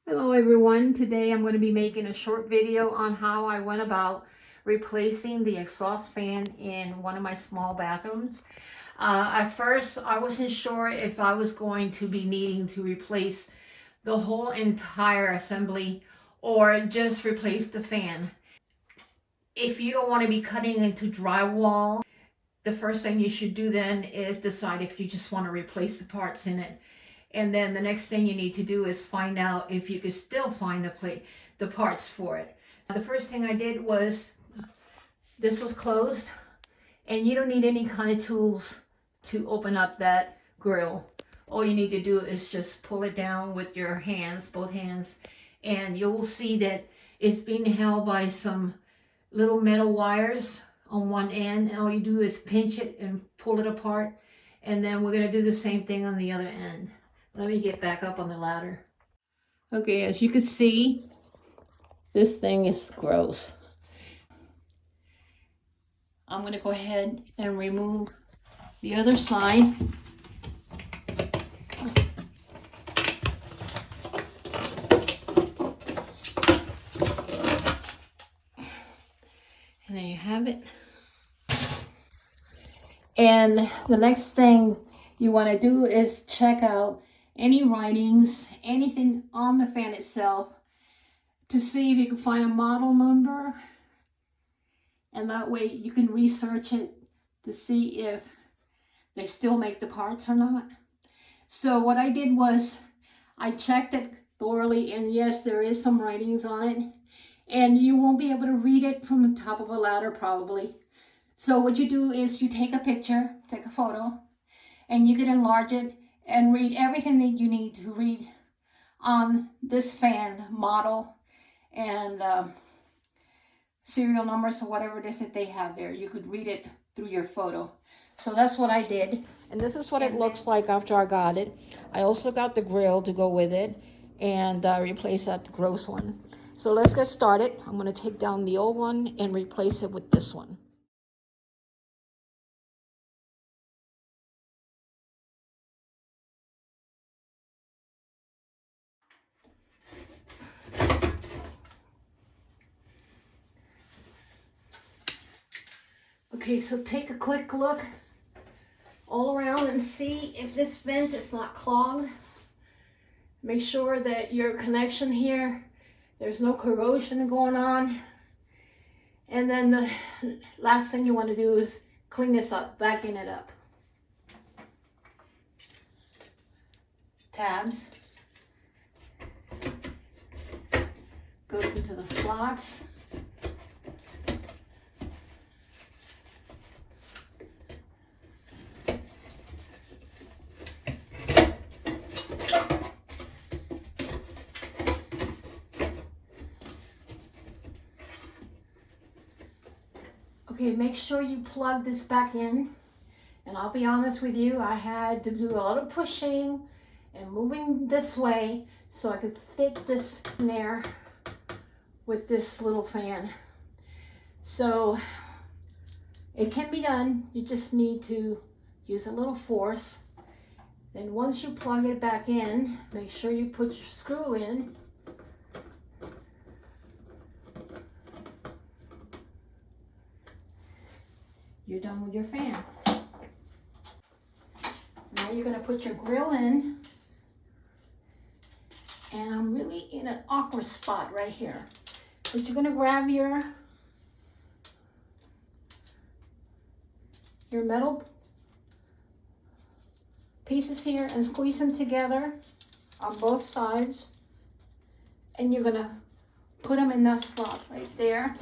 Hello everyone, today I'm going to be making a short video on how I went about replacing the exhaust fan in one of my small bathrooms. At first I wasn't sure if I was going to be needing to replace the whole entire assembly or just replace the fan. If you don't want to be cutting into drywall, the first thing you should do then is decide if you just want to replace the parts in it. And then the next thing you need to do is find out if you can still find the parts for it. The first thing I did was, this was closed, and you don't need any kind of tools to open up that grill. All you need to do is just pull it down with your hands, both hands, and you'll see that it's being held by some little metal wires on one end, and all you do is pinch it and pull it apart. And then we're going to do the same thing on the other end. Let me get back up on the ladder. Okay, as you can see, this thing is gross. I'm going to go ahead and remove the other side. And there you have it. And the next thing you want to do is check out any writings, anything on the fan itself, to see if you can find a model number, and that way you can research it to see if they still make the parts or not. So what I did was I checked it thoroughly, and yes, there is some writings on it, and you won't be able to read it from the top of a ladder probably. So what you do is you take a picture, take a photo, and you can enlarge it and read everything that you need to read on this fan model and serial numbers or whatever it is that they have there. You could read it through your photo. So that's what I did, and this is what it looks like after I got it. I also got the grill to go with it and replace that gross one. So let's get started. I'm going to take down the old one and replace it with this one. Okay, so take a quick look all around and see if this vent is not clogged. Make sure that your connection here, there's no corrosion going on. And then the last thing you want to do is clean this up, vacuum it up. Tabs. Goes into the slots. Okay, make sure you plug this back in. And I'll be honest with you, I had to do a lot of pushing and moving this way so I could fit this in there with this little fan. So it can be done. You just need to use a little force. Then once you plug it back in, make sure you put your screw in. You're done with your fan. Now you're going to put your grill in. And I'm really in an awkward spot right here. But you're going to grab your metal pieces here and squeeze them together on both sides. And you're going to put them in that slot right there.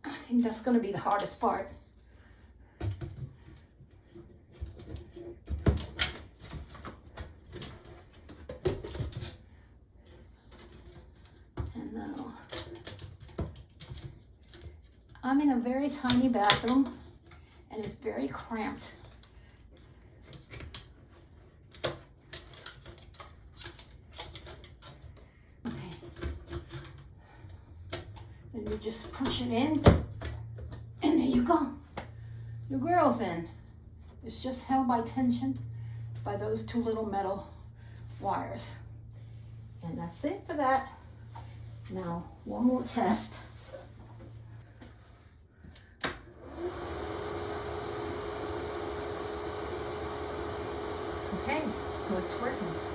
I think that's going to be the hardest part. And now, I'm in a very tiny bathroom and it's very cramped. Okay. And you just push it in. And there you go. Your grill's in. It's just held by tension by those two little metal wires. And that's it for that. Now, one more test. Okay, so it's working.